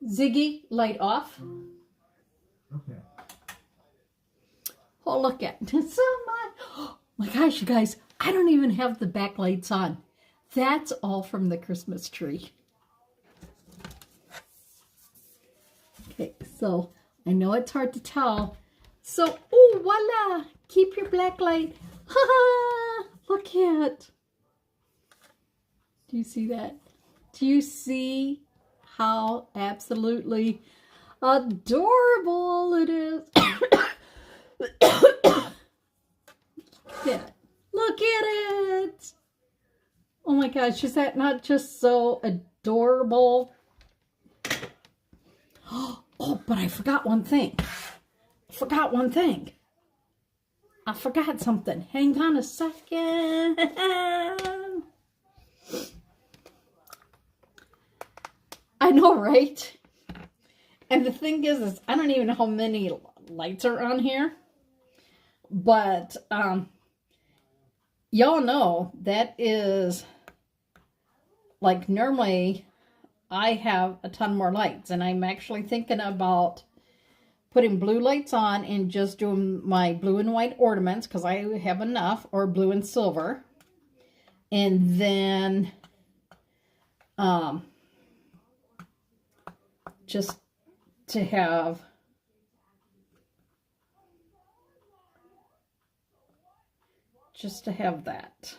Ziggy, light off. Okay. Oh, look at so much. Oh my gosh, you guys, I don't even have the backlights on. That's all from the Christmas tree. Okay, so I know it's hard to tell. So, oh, voila, keep your black light. Ha ha, look at. Do you see that? Do you see how absolutely adorable it is? Yeah, look at it. Oh my gosh, is that not just so adorable? Oh, but I forgot one thing. I forgot something. Hang on a second. I know, right? And the thing is I don't even know how many lights are on here. But, y'all know that is, like, normally I have a ton more lights. And I'm actually thinking about putting blue lights on and just doing my blue and white ornaments because I have enough, or blue and silver. And then, just to have that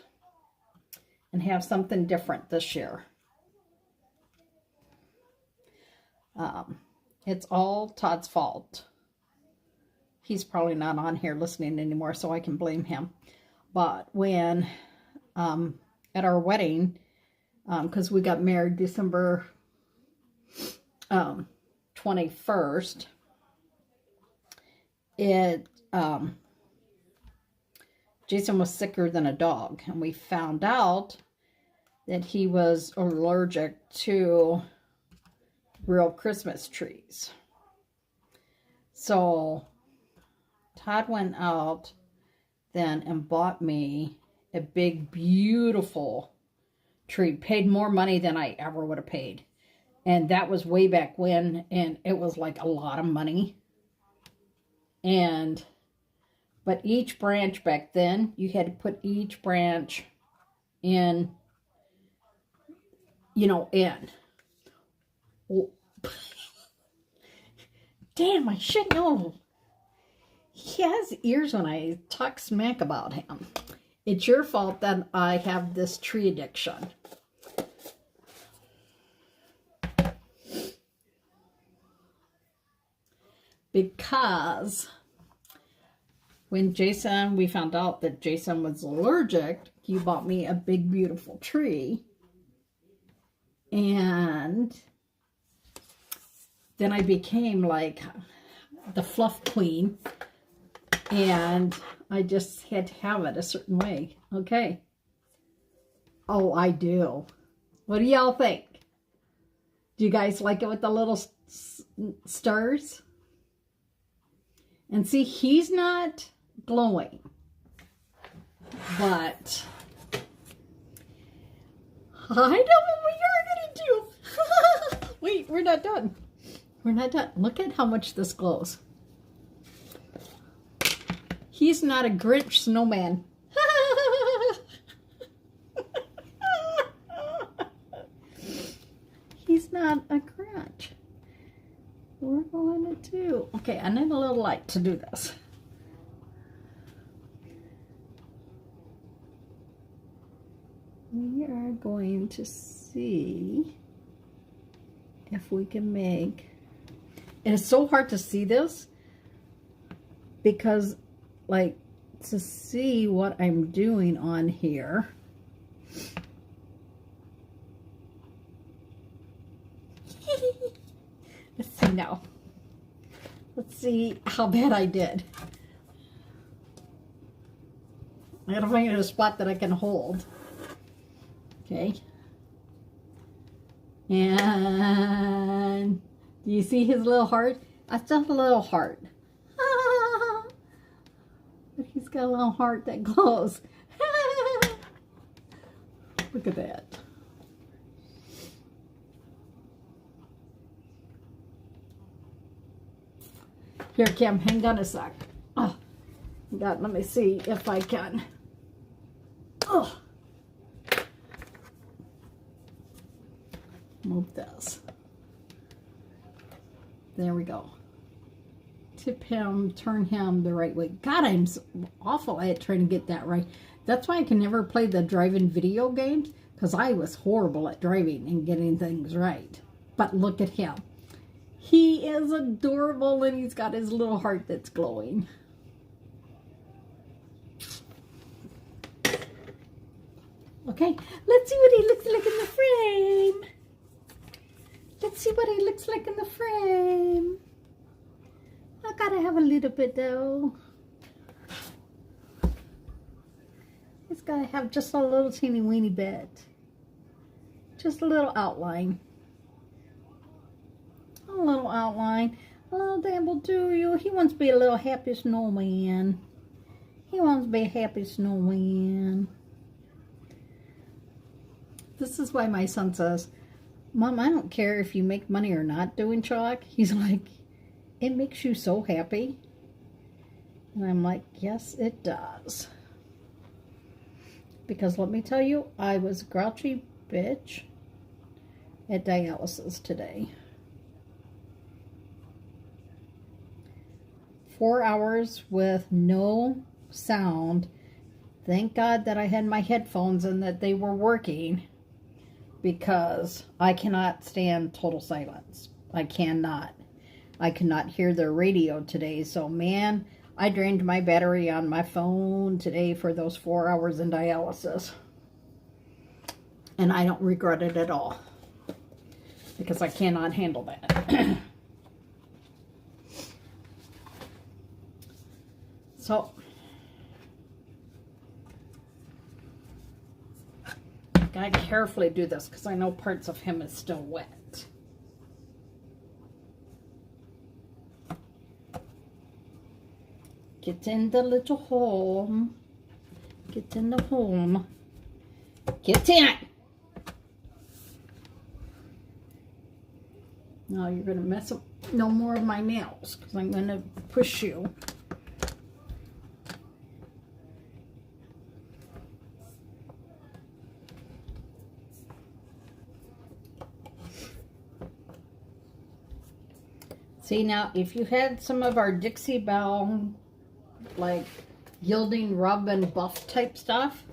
and have something different this year. It's all Todd's fault. He's probably not on here listening anymore, so I can blame him. But when at our wedding, because we got married December 21st, Jason was sicker than a dog, and we found out that he was allergic to real Christmas trees. So Todd went out then and bought me a big, beautiful tree. Paid more money than I ever would have paid. And that was way back when, and it was like a lot of money. But each branch back then, you had to put each branch in, in. Oh. Damn, I should know. He has ears when I talk smack about him. It's your fault that I have this tree addiction. Because when we found out that Jason was allergic, he bought me a big, beautiful tree. And then I became like the fluff queen. And I just had to have it a certain way. Okay. Oh, I do. What do y'all think? Do you guys like it with the little stars? And see, he's not glowing. But I know what we are going to do. Wait, we're not done. We're not done. Look at how much this glows. He's not a Grinch snowman. He's not a Grinch. We're going to do... Okay, I need a little light to do this. We are going to see if we can make... And it's so hard to see this because, like, to see what I'm doing on here. Let's see now. Let's see how bad I did. I gotta find a spot that I can hold. Okay. And do you see his little heart? That's just a little heart. But he's got a little heart that glows. Look at that. Here, Kim, hang on a sec. Oh, God, let me see if I can. Oh. Move this. There we go. Tip him, turn him the right way. God, I'm so awful at trying to get that right. That's why I can never play the driving video games, because I was horrible at driving and getting things right. But look at him. He is adorable, and he's got his little heart that's glowing. Okay, let's see what he looks like in the frame. Let's see what he looks like in the frame. I gotta have a little bit though. It's gotta have just a little teeny weeny bit. Just a little outline. A little outline. A little damn will do you. He wants to be a little happy snowman. He wants to be a happy snowman. This is why my son says, Mom, I don't care if you make money or not doing chalk. He's like, it makes you so happy. And I'm like, yes, it does. Because let me tell you, I was a grouchy bitch at dialysis today. 4 hours with no sound. Thank God that I had my headphones and that they were working, because I cannot stand total silence. I cannot. I cannot hear the radio today. So, man, I drained my battery on my phone today for those 4 hours in dialysis. And I don't regret it at all, because I cannot handle that. So, gotta carefully do this because I know parts of him is still wet. Get in the little hole. Get in the hole. Get in it! Now you're gonna mess up no more of my nails because I'm gonna push you. See, now, if you had some of our Dixie Belle, like, gilding, rub, and buff type stuff,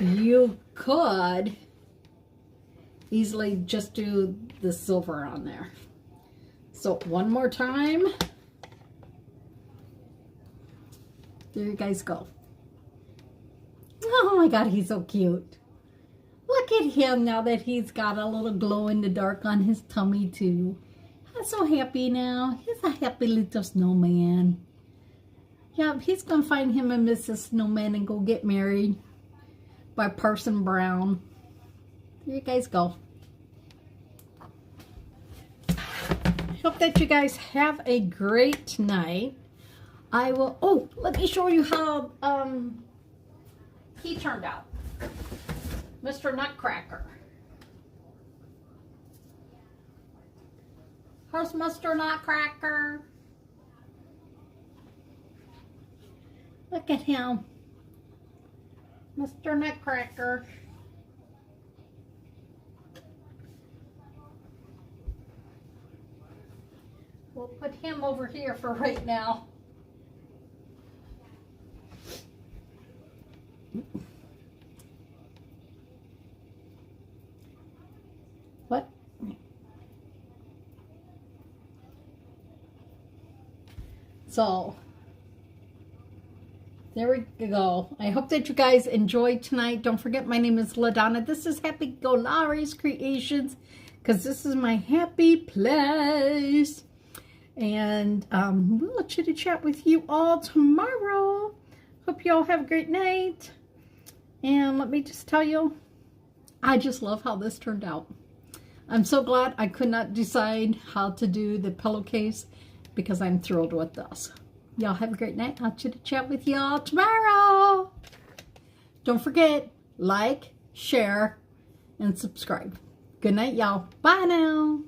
you could easily just do the silver on there. So, one more time. There you guys go. Oh my God, he's so cute. Look at him now that he's got a little glow in the dark on his tummy too. I'm so happy now. He's a happy little snowman. Yeah, he's going to find him a Mrs. Snowman and go get married by Parson Brown. There you guys go. Hope that you guys have a great night. I will, oh, let me show you how he turned out. Mr. Nutcracker. How's Mr. Nutcracker? Look at him. Mr. Nutcracker. We'll put him over here for right now. What? So, there we go. I hope that you guys enjoyed tonight. Don't forget, my name is LaDonna. This is Happy-go-Lowery's Creations, because this is my happy place. And we'll chit chat with you all tomorrow. Hope you all have a great night. And let me just tell you, I just love how this turned out. I'm so glad I could not decide how to do the pillowcase, because I'm thrilled with this. Y'all have a great night. I'll chit chat with y'all tomorrow. Don't forget, like, share, and subscribe. Good night, y'all. Bye now.